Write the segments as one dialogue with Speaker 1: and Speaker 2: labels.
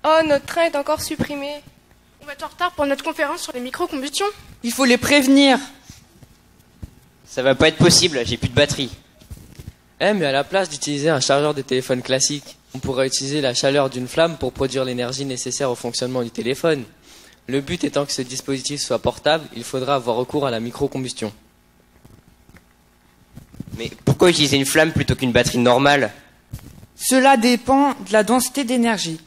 Speaker 1: Oh, notre train est encore supprimé.
Speaker 2: On va être en retard pour notre conférence sur les micro-combustions.
Speaker 3: Il faut les prévenir.
Speaker 4: Ça va pas être possible, j'ai plus de batterie.
Speaker 5: Mais à la place d'utiliser un chargeur de téléphone classique, on pourrait utiliser la chaleur d'une flamme pour produire l'énergie nécessaire au fonctionnement du téléphone. Le but étant que ce dispositif soit portable, il faudra avoir recours à la microcombustion.
Speaker 4: Mais pourquoi utiliser une flamme plutôt qu'une batterie normale?
Speaker 3: Cela dépend de la densité d'énergie.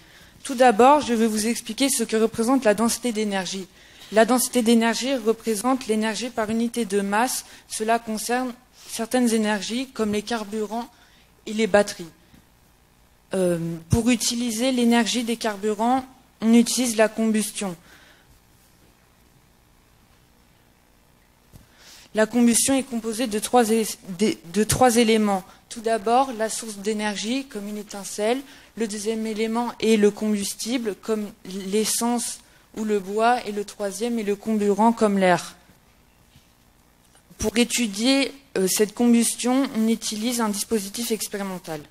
Speaker 3: Tout d'abord, je vais vous expliquer ce que représente la densité d'énergie. La densité d'énergie représente l'énergie par unité de masse. Cela concerne certaines énergies comme les carburants et les batteries. Pour utiliser l'énergie des carburants, on utilise la combustion. La combustion est composée de trois éléments. Tout d'abord, la source d'énergie, comme une étincelle. Le deuxième élément est le combustible, comme l'essence ou le bois. Et le troisième est le comburant, comme l'air. Pour étudier cette combustion, on utilise un dispositif expérimental.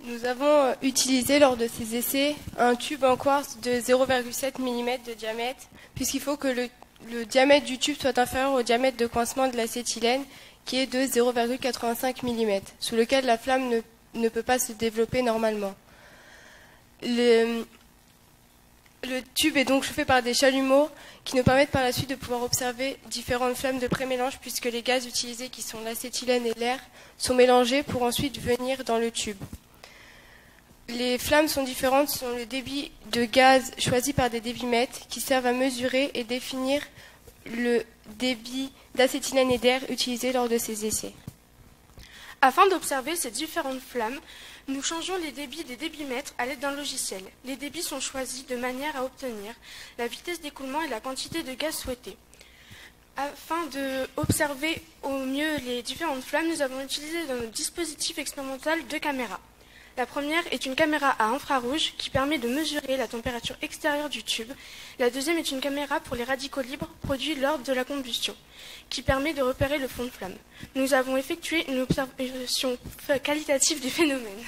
Speaker 1: Nous avons utilisé lors de ces essais un tube en quartz de 0,7 mm de diamètre, puisqu'il faut que le diamètre du tube soit inférieur au diamètre de coincement de l'acétylène, qui est de 0,85 mm, sous lequel la flamme ne peut pas se développer normalement. Le tube est donc chauffé par des chalumeaux qui nous permettent par la suite de pouvoir observer différentes flammes de pré-mélange, puisque les gaz utilisés, qui sont l'acétylène et l'air, sont mélangés pour ensuite venir dans le tube. Les flammes sont différentes selon le débit de gaz choisi par des débitmètres qui servent à mesurer et définir le débit d'acétylène et d'air utilisé lors de ces essais.
Speaker 2: Afin d'observer ces différentes flammes, nous changeons les débits des débitmètres à l'aide d'un logiciel. Les débits sont choisis de manière à obtenir la vitesse d'écoulement et la quantité de gaz souhaitée. Afin d'observer au mieux les différentes flammes, nous avons utilisé dans notre dispositif expérimental 2 caméras. La première est une caméra à infrarouge qui permet de mesurer la température extérieure du tube. La deuxième est une caméra pour les radicaux libres produits lors de la combustion, qui permet de repérer le fond de flamme. Nous avons effectué une observation qualitative du phénomène.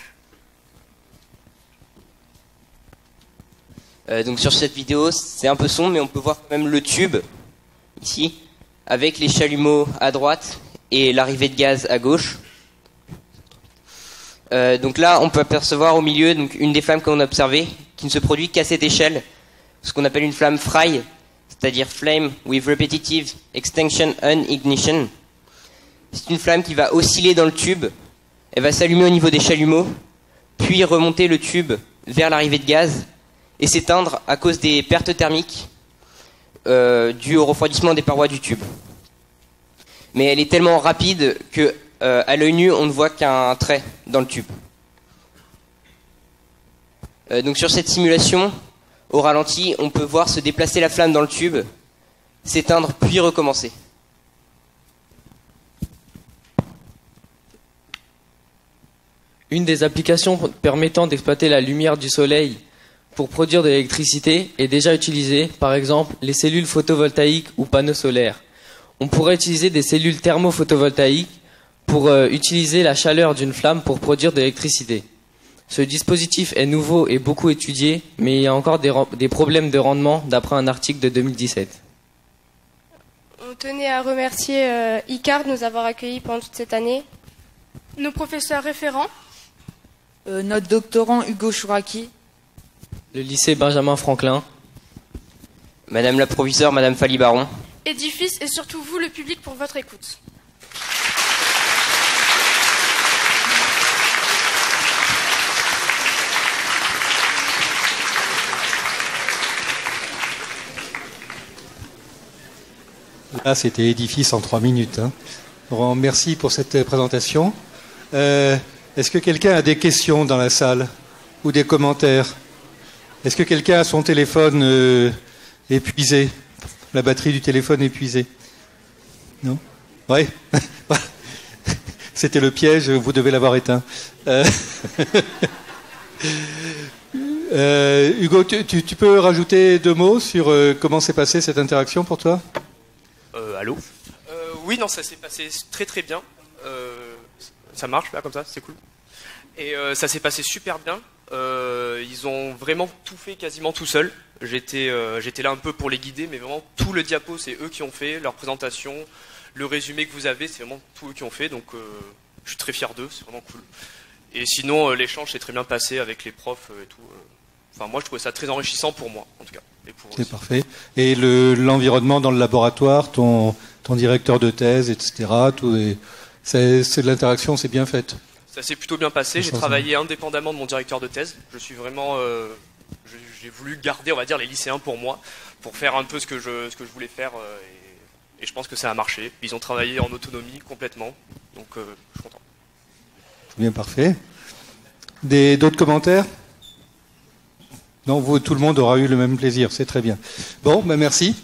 Speaker 4: Donc sur cette vidéo, c'est un peu sombre, mais on peut voir quand même le tube, ici, avec les chalumeaux à droite et l'arrivée de gaz à gauche. Donc là, on peut apercevoir au milieu une des flammes qu'on a observées, qui ne se produit qu'à cette échelle, ce qu'on appelle une flamme Fry, c'est-à-dire Flame with Repetitive Extinction and Ignition. C'est une flamme qui va osciller dans le tube, elle va s'allumer au niveau des chalumeaux, puis remonter le tube vers l'arrivée de gaz, et s'éteindre à cause des pertes thermiques dues au refroidissement des parois du tube. Mais elle est tellement rapide que à l'œil nu, on ne voit qu'un trait dans le tube. Donc sur cette simulation, au ralenti, on peut voir se déplacer la flamme dans le tube, s'éteindre puis recommencer.
Speaker 5: Une des applications permettant d'exploiter la lumière du soleil pour produire de l'électricité est déjà utilisée, par exemple les cellules photovoltaïques ou panneaux solaires. On pourrait utiliser des cellules thermophotovoltaïques pour utiliser la chaleur d'une flamme pour produire de l'électricité. Ce dispositif est nouveau et beaucoup étudié, mais il y a encore des problèmes de rendement d'après un article de 2017.
Speaker 1: On tenait à remercier ICAR de nous avoir accueillis pendant toute cette année.
Speaker 2: Nos professeurs référents,
Speaker 3: Notre doctorant Hugo Chouraki,
Speaker 5: Le lycée Benjamin Franklin,
Speaker 4: Madame la proviseure, Madame Falibaron.
Speaker 2: édifices et surtout vous, le public, pour votre écoute.
Speaker 6: Là, c'était édifice en 3 minutes. Hein. Bon, merci pour cette présentation. Est-ce que quelqu'un a des questions dans la salle ou des commentaires? Est-ce que quelqu'un a son téléphone épuisé? La batterie du téléphone épuisée? Non? Oui. C'était le piège, vous devez l'avoir éteint. Hugo, tu peux rajouter 2 mots sur comment s'est passée cette interaction pour toi?
Speaker 7: Allô? Oui, non, ça s'est passé très très bien. Ça marche là comme ça, c'est cool. Et ça s'est passé super bien. Ils ont vraiment tout fait quasiment tout seuls. J'étais là un peu pour les guider, mais vraiment tout le diapo, c'est eux qui ont fait, leur présentation, le résumé que vous avez, c'est vraiment tout eux qui ont fait, donc je suis très fier d'eux, c'est vraiment cool. Et sinon, l'échange s'est très bien passé avec les profs et tout. Enfin, moi, je trouvais ça très enrichissant pour moi, en tout cas.
Speaker 6: C'est parfait. Et l'environnement dans le laboratoire, ton directeur de thèse, etc., c'est de l'interaction, c'est bien fait.
Speaker 7: Ça s'est plutôt bien passé. J'ai travaillé indépendamment de mon directeur de thèse. Je suis vraiment, j'ai voulu garder, on va dire, les lycéens pour moi, pour faire un peu ce que je voulais faire. Et je pense que ça a marché. Ils ont travaillé en autonomie complètement. Donc, je suis content.
Speaker 6: Bien, parfait. D'autres commentaires ? Non, tout le monde aura eu le même plaisir. C'est très bien. Bon, ben merci.